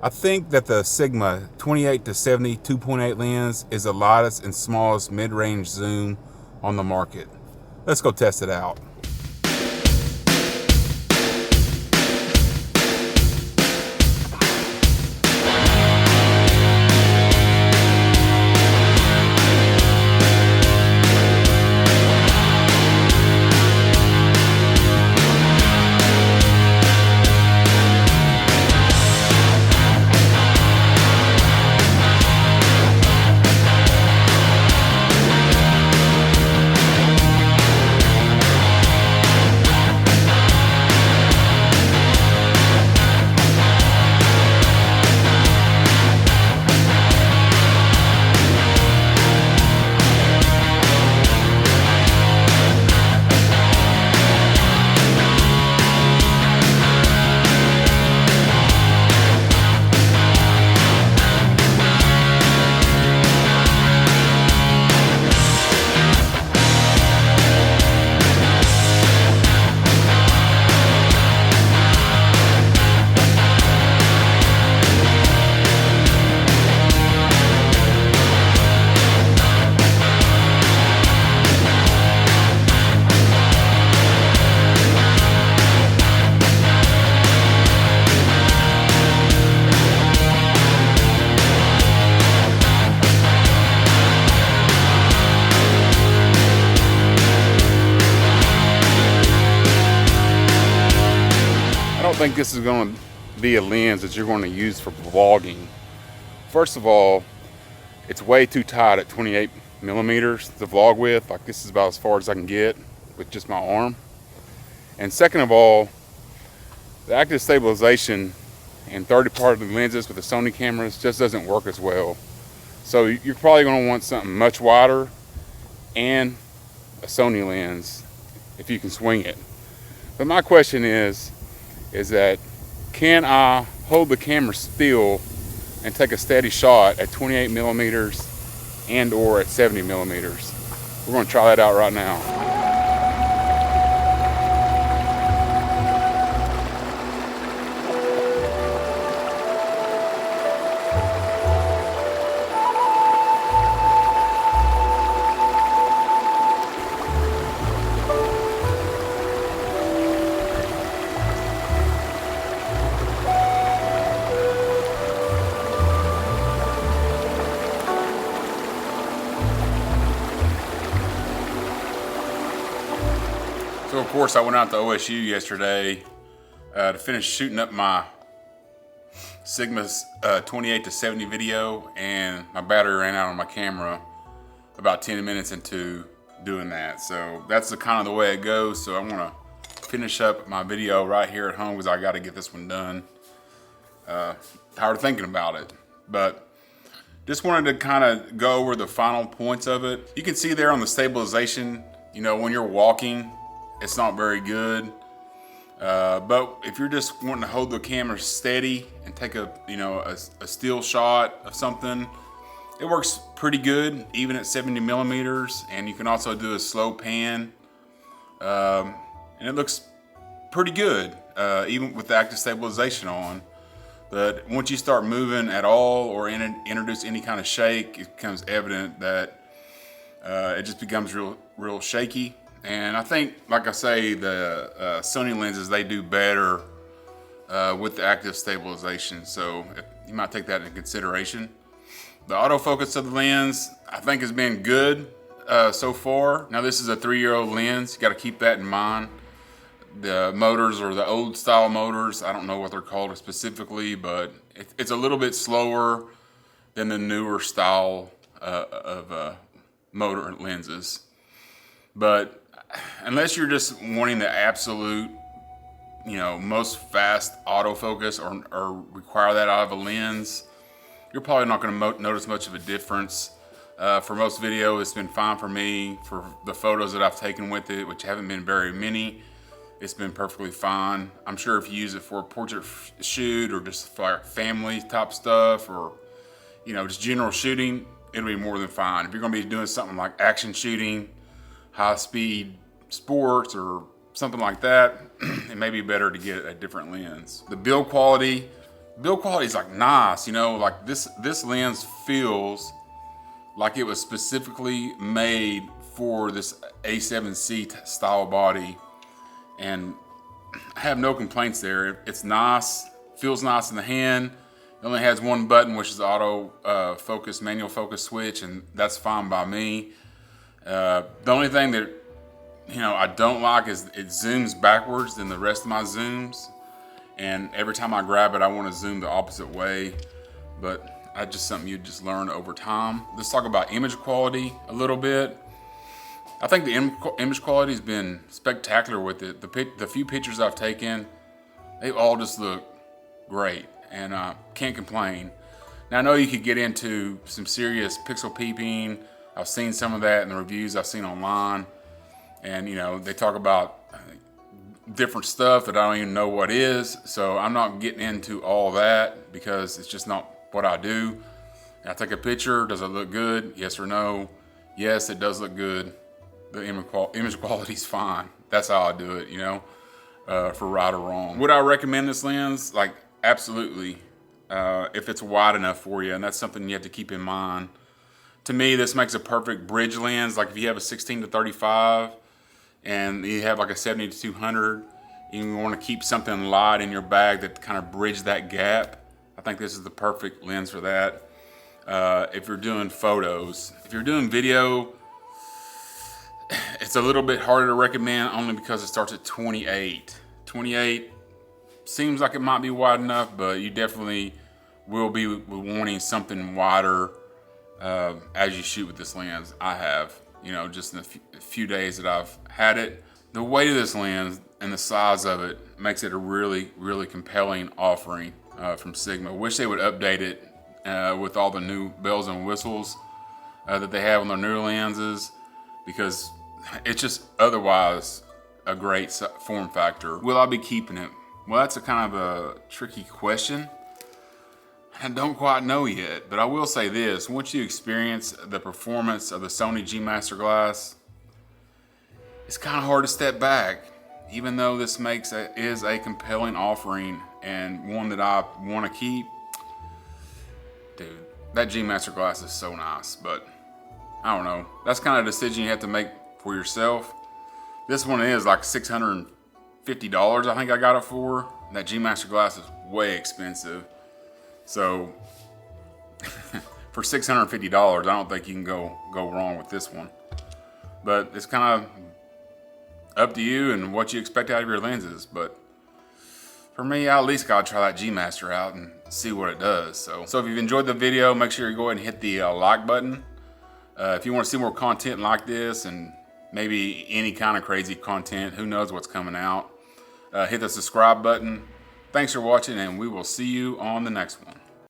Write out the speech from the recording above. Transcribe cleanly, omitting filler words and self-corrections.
I think that the Sigma 28 to 70 2.8 lens is the lightest and smallest mid-range zoom on the market. Let's go test it out. I don't think this is going to be a lens that you're going to use for vlogging. First of all, it's way too tight at 28 millimeters to vlog with. Like, this is about as far as I can get with just my arm. And second of all, the active stabilization and 30-part lenses with the Sony cameras just doesn't work as well. So you're probably going to want something much wider and a Sony lens if you can swing it. But my question is that can I hold the camera still and take a steady shot at 28 millimeters and or at 70 millimeters? We're going to try that out right now. So of course I went out to OSU yesterday to finish shooting up my Sigma's 28 to 70 video, and my battery ran out on my camera about 10 minutes into doing that. So that's the kind of the way it goes. So I'm gonna finish up my video right here at home because I got to get this one done. Tired of thinking about it, but just wanted to kind of go over the final points of it. You can see there on the stabilization, you know, when you're walking, it's not very good. But if you're just wanting to hold the camera steady and take a still shot of something, it works pretty good, even at 70 millimeters. And you can also do a slow pan, and it looks pretty good, even with the active stabilization on. But once you start moving at all or introduce any kind of shake, it becomes evident that it just becomes real shaky. And I think, like I say, the Sony lenses, they do better with the active stabilization. So you might take that into consideration. The autofocus of the lens, I think, has been good so far. Now, this is a 3-year-old lens. You got to keep that in mind. The motors are the old style motors. I don't know what they're called specifically, but it's a little bit slower than the newer style of motor lenses. But unless you're just wanting the absolute, most fast autofocus or require that out of a lens, you're probably not going to notice much of a difference. For most video, it's been fine for me. For the photos that I've taken with it, which haven't been very many, it's been perfectly fine. I'm sure if you use it for a portrait shoot or just for family type stuff or, just general shooting, it'll be more than fine. If you're going to be doing something like action shooting, high speed sports or something like that, it may be better to get a different lens. The build quality, build quality is like nice, you know, like this lens feels like it was specifically made for this A7C style body, and I have no complaints there. It's nice, feels nice in the hand. It only has one button, which is the auto focus, manual focus switch, and that's fine by me. The only thing that, you know, I don't like is it zooms backwards than the rest of my zooms, and every time I grab it I want to zoom the opposite way, but that's just something you just learn over time. Let's talk about image quality a little bit. I think the image quality has been spectacular with it. The few pictures I've taken, they all just look great, and can't complain. Now I know you could get into some serious pixel peeping. I've seen some of that in the reviews I've seen online, and you know, they talk about different stuff that I don't even know what is, so I'm not getting into all that because it's just not what I do. I take a picture, does it look good? Yes or no? Yes, it does look good. The image quality is fine. That's how I do it, you know, for right or wrong. Would I recommend this lens? Like, absolutely, if it's wide enough for you, and that's something you have to keep in mind. To me, this makes a perfect bridge lens. Like if you have a 16 to 35 and you have like a 70 to 200, you want to keep something light in your bag that kind of bridge that gap, I think this is the perfect lens for that. If you're doing photos, if you're doing video, it's a little bit harder to recommend only because it starts at 28. 28 seems like it might be wide enough, but you definitely will be wanting something wider as you shoot with this lens. I have, you know, just in the few days that I've had it. The weight of this lens and the size of it makes it a really, really compelling offering from Sigma. Wish they would update it with all the new bells and whistles that they have on their new lenses, because it's just otherwise a great form factor. Will I be keeping it? Well, that's a kind of a tricky question. I don't quite know yet, but I will say this: once you experience the performance of the Sony G Master Glass, it's kind of hard to step back, even though this is a compelling offering and one that I want to keep. Dude, that G Master Glass is so nice, but I don't know. That's kind of a decision you have to make for yourself. This one is like $650, I think I got it for. That G Master Glass is way expensive. So for $650, I don't think you can go wrong with this one. But it's kind of up to you and what you expect out of your lenses. But for me, I at least gotta try that G Master out and see what it does. So if you've enjoyed the video, make sure you go ahead and hit the like button. If you want to see more content like this and maybe any kind of crazy content, who knows what's coming out, hit the subscribe button. Thanks for watching, and we will see you on the next one.